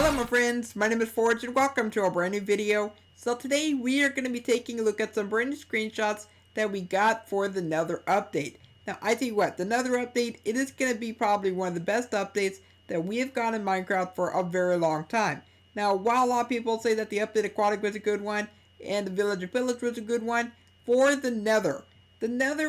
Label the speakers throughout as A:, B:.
A: Hello my friends, my name is Forge and welcome to a brand new video. So today we are going to be taking a look at some brand new screenshots that we got for the Nether update. Now I tell you what, the Nether update, it is going to be probably one of the best updates that we have gotten in Minecraft for a very long time. Now while a lot of people say that the update aquatic was a good one and the village of pillage was a good one, for the Nether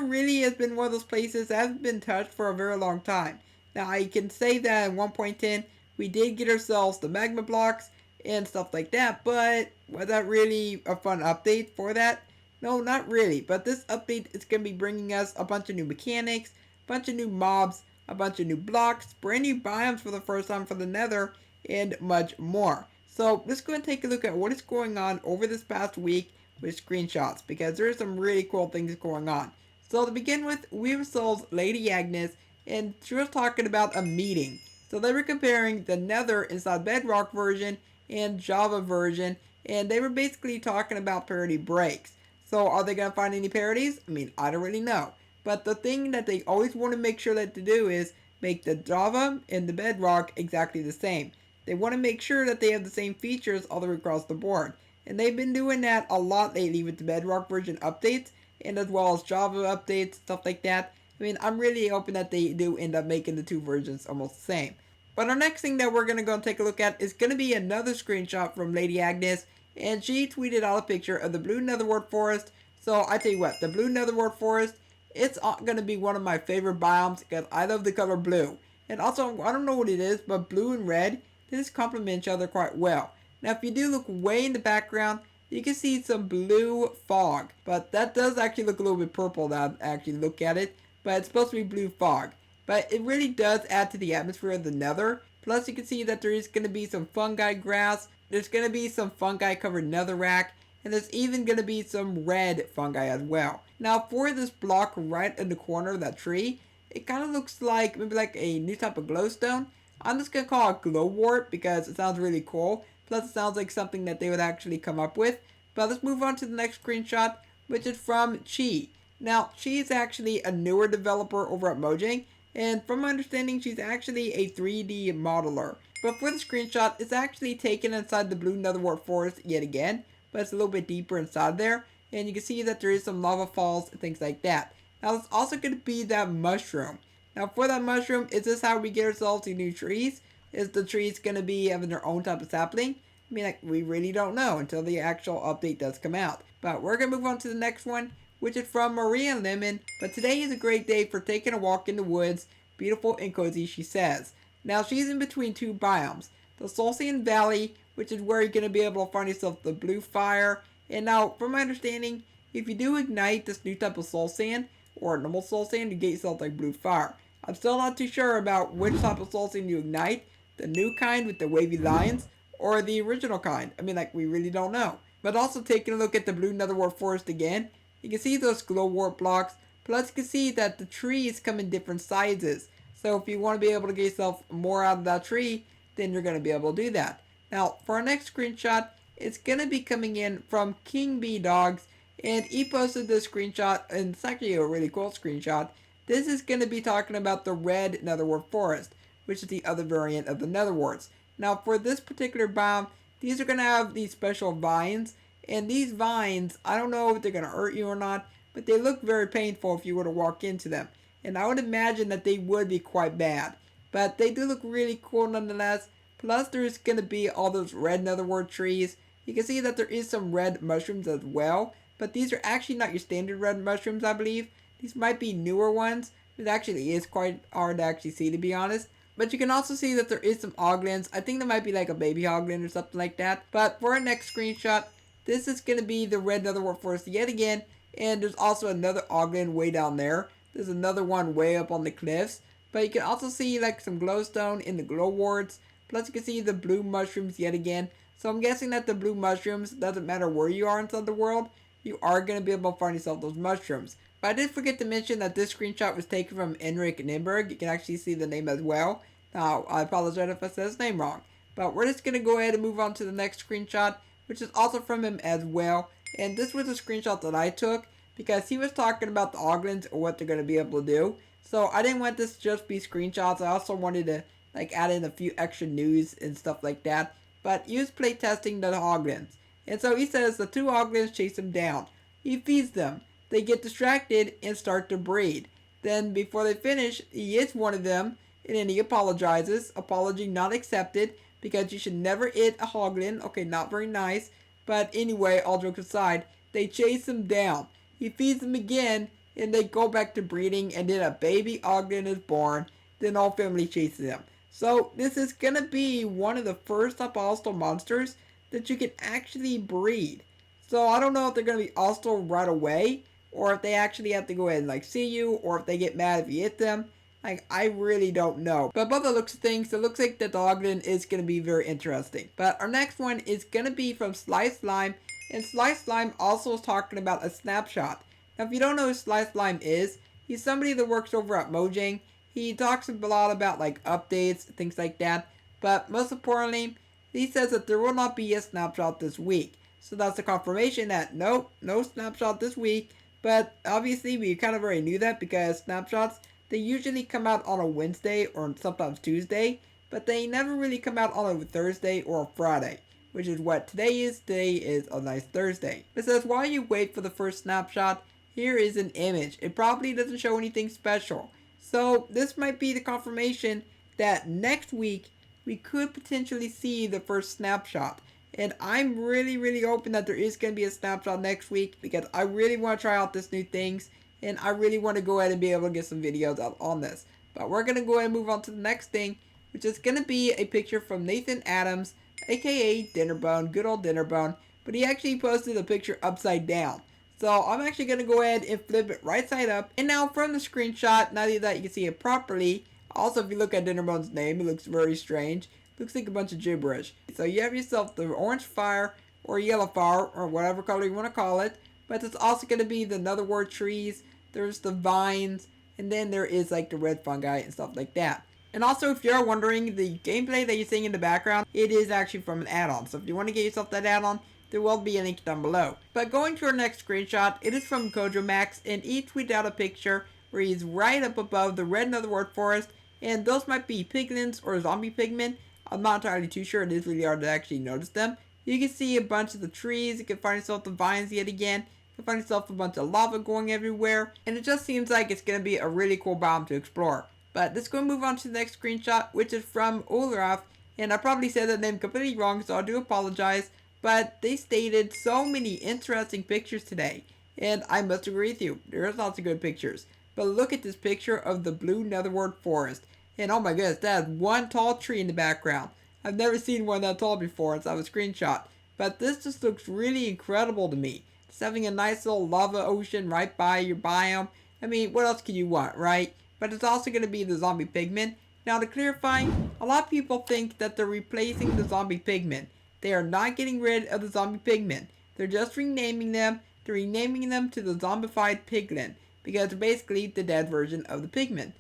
A: really has been one of those places that hasn't been touched for a very long time. Now I can say that in 1.10 we did get ourselves the magma blocks and stuff like that, but was that really a fun update for that? No, not really, but this update is going to be bringing us a bunch of new mechanics, a bunch of new mobs, a bunch of new blocks, brand new biomes for the first time for the Nether, and much more. So let's go and take a look at what is going on over this past week with screenshots, because there's some really cool things going on. So to begin with, we have ourselves Lady Agnes, and she was talking about a meeting. So they were comparing the Nether inside Bedrock version and Java version, and they were basically talking about parity breaks. So are they going to find any parities? I mean, I don't really know. But the thing that they always want to make sure that to do is make the Java and the Bedrock exactly the same. They want to make sure that they have the same features all the way across the board. And they've been doing that a lot lately with the Bedrock version updates, and as well as Java updates, stuff like that. I mean, I'm really hoping that they do end up making the two versions almost the same. But our next thing that we're going to go and take a look at is going to be another screenshot from Lady Agnes, and she tweeted out a picture of the blue netherworld forest. So I tell you what, the blue netherworld forest, it's going to be one of my favorite biomes because I love the color blue. And also, I don't know what it is, but blue and red, they just complement each other quite well. Now if you do look way in the background, you can see some blue fog, but that does actually look a little bit purple now I actually look at it, but it's supposed to be blue fog. But it really does add to the atmosphere of the Nether. Plus you can see that there is going to be some fungi grass, there's going to be some fungi covered netherrack, and there's even going to be some red fungi as well. Now for this block right in the corner of that tree, it kind of looks like maybe like a new type of glowstone. I'm just going to call it glow wart because it sounds really cool. Plus it sounds like something that they would actually come up with. But let's move on to the next screenshot, which is from Chi. Now Chi is actually a newer developer over at Mojang, and from my understanding she's actually a 3D modeler. But for the screenshot, it's actually taken inside the blue netherworld forest yet again, but it's a little bit deeper inside there, and you can see that there is some lava falls and things like that. Now there's also going to be that mushroom. Now for that mushroom, is this how we get ourselves to new trees? Is the trees going to be having their own type of sapling? I mean, like, we really don't know until the actual update does come out. But we're going to move on to the next one, which is from Maria Lemon. But today is a great day for taking a walk in the woods. Beautiful and cozy, she says. Now she's in between two biomes. The Solcian Valley, which is where you're going to be able to find yourself the blue fire. And now, from my understanding, if you do ignite this new type of soul sand, or normal soul sand, you get yourself like blue fire. I'm still not too sure about which type of soul sand you ignite. The new kind with the wavy lines, or the original kind. I mean, like, we really don't know. But also taking a look at the blue netherworld forest again, you can see those glow wart blocks. Plus you can see that the trees come in different sizes. So if you want to be able to get yourself more out of that tree, then you're going to be able to do that. Now for our next screenshot, it's going to be coming in from King B Dogs. And he posted this screenshot, and it's actually a really cool screenshot. This is going to be talking about the red netherworld forest, which is the other variant of the netherworlds. Now for this particular biome, these are going to have these special vines. And these vines, I don't know if they're going to hurt you or not, but they look very painful if you were to walk into them. And I would imagine that they would be quite bad. But they do look really cool nonetheless. Plus there's going to be all those red netherworld trees. You can see that there is some red mushrooms as well. But these are actually not your standard red mushrooms, I believe. These might be newer ones. It actually is quite hard to actually see, to be honest. But you can also see that there is some hoglins. I think there might be like a baby hoglin or something like that. But for our next screenshot, this is going to be the red netherworld forest yet again. And there's also another hoglin way down there. There's another one way up on the cliffs. But you can also see like some glowstone in the glow warts. Plus you can see the blue mushrooms yet again. So I'm guessing that the blue mushrooms, doesn't matter where you are inside the world, you are going to be able to find yourself those mushrooms. But I did forget to mention that this screenshot was taken from Enric Nimberg. You can actually see the name as well. Now, I apologize if I said his name wrong. But we're just going to go ahead and move on to the next screenshot, which is also from him as well. And this was a screenshot that I took because he was talking about the Oglins or what they're going to be able to do. So I didn't want this to just be screenshots. I also wanted to like add in a few extra news and stuff like that. but he was playtesting the hoglins. And so he says the two hoglins chase him down. He feeds them. They get distracted and start to breed. Then before they finish, he hits one of them, and then he apologizes. Apology not accepted, because you should never hit a hoglin. Okay, not very nice. But anyway, all jokes aside, they chase him down. He feeds them again, and they go back to breeding, and then a baby hoglin is born. Then all family chases them. So this is gonna be one of the first type of hostile monsters that you can actually breed. So I don't know if they're gonna be hostile right away, or if they actually have to go ahead and like see you, or if they get mad if you hit them. Like, I really don't know. But by the looks of things, it looks like the hoglin is going to be very interesting. But our next one is going to be from Slice Slime. And Slice Slime also is talking about a snapshot. Now, if you don't know who Slice Slime is, he's somebody that works over at Mojang. He talks a lot about like updates, things like that. But most importantly, he says that there will not be a snapshot this week. So that's a confirmation that nope, no snapshot this week. But obviously we kind of already knew that, because snapshots, they usually come out on a Wednesday or sometimes Tuesday, but they never really come out on a Thursday or a Friday, which is what today is. Today is a nice Thursday. It says, while you wait for the first snapshot, here is an image. It probably doesn't show anything special. So this might be the confirmation that next week we could potentially see the first snapshot. And I'm really hoping that there is going to be a snapshot next week, because I really want to try out this new things. And I really want to go ahead and be able to get some videos out on this. But we're going to go ahead and move on to the next thing, which is going to be a picture from Nathan Adams, aka Dinnerbone, good old Dinnerbone. But he actually posted a picture upside down. So I'm actually going to go ahead and flip it right side up. And now from the screenshot, now that you can see it properly, also if you look at Dinnerbone's name, it looks very strange. Looks like a bunch of gibberish. So you have yourself the orange fire, or yellow fire, or whatever color you want to call it. But it's also going to be the netherwort trees. There's the vines, and then there is like the red fungi and stuff like that. And also, if you're wondering, the gameplay that you're seeing in the background, it is actually from an add-on. So if you want to get yourself that add-on, there will be a link down below. But going to our next screenshot, it is from Kojo Max, and he tweeted out a picture where he's right up above the red netherwort forest, and those might be piglins or zombie pigmen. I'm not entirely too sure. It is really hard to actually notice them. You can see a bunch of the trees. You can find yourself the vines yet again. You find yourself a bunch of lava going everywhere, and it just seems like it's going to be a really cool biome to explore. But let's go and move on to the next screenshot, which is from Olaf, and I probably said that name completely wrong, so I do apologize, but they stated so many interesting pictures today, and I must agree with you, there's lots of good pictures. But look at this picture of the blue netherwort forest, and oh my goodness, that is one tall tree in the background. I've never seen one that tall before until I have a screenshot, but this just looks really incredible to me. It's having a nice little lava ocean right by your biome. I mean, what else can you want, right? But it's also going to be the zombie pigmen. Now to clarify, a lot of people think that they're replacing the zombie pigmen. They are not getting rid of the zombie pigmen. They're just renaming them. They're renaming them to the zombified piglin, because they're basically the dead version of the pigmen.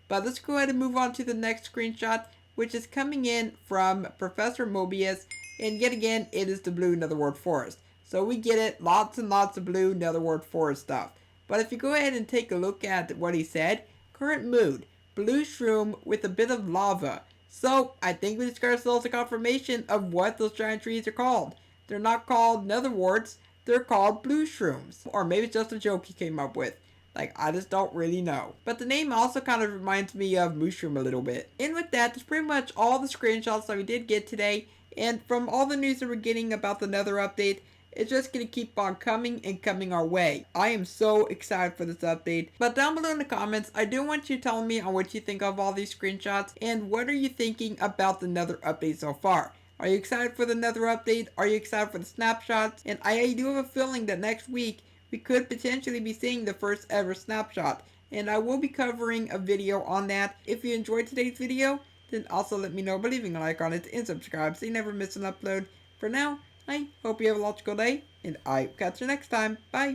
A: But let's go ahead and move on to the next screenshot, which is coming in from Professor Mobius. And yet again, it is the blue netherwort forest. So we get it, lots and lots of blue netherwort forest stuff. But if you go ahead and take a look at what he said, current mood, blue shroom with a bit of lava. So I think we just got ourselves a confirmation of what those giant trees are called. They're not called netherworts, they're called blue shrooms. Or maybe it's just a joke he came up with. Like, I just don't really know. But the name also kind of reminds me of mushroom a little bit. And with that, that's pretty much all the screenshots that we did get today. And from all the news that we're getting about the Nether update, it's just going to keep on coming and coming our way. I am so excited for this update. But down below in the comments, I do want you telling me on what you think of all these screenshots. And what are you thinking about the Nether update so far? Are you excited for the Nether update? Are you excited for the snapshots? And I do have a feeling that next week, we could potentially be seeing the first ever snapshot. And I will be covering a video on that. If you enjoyed today's video, then also let me know by leaving a like on it and subscribe so you never miss an upload. For now, I hope you have a logical day, and I'll catch you next time. Bye!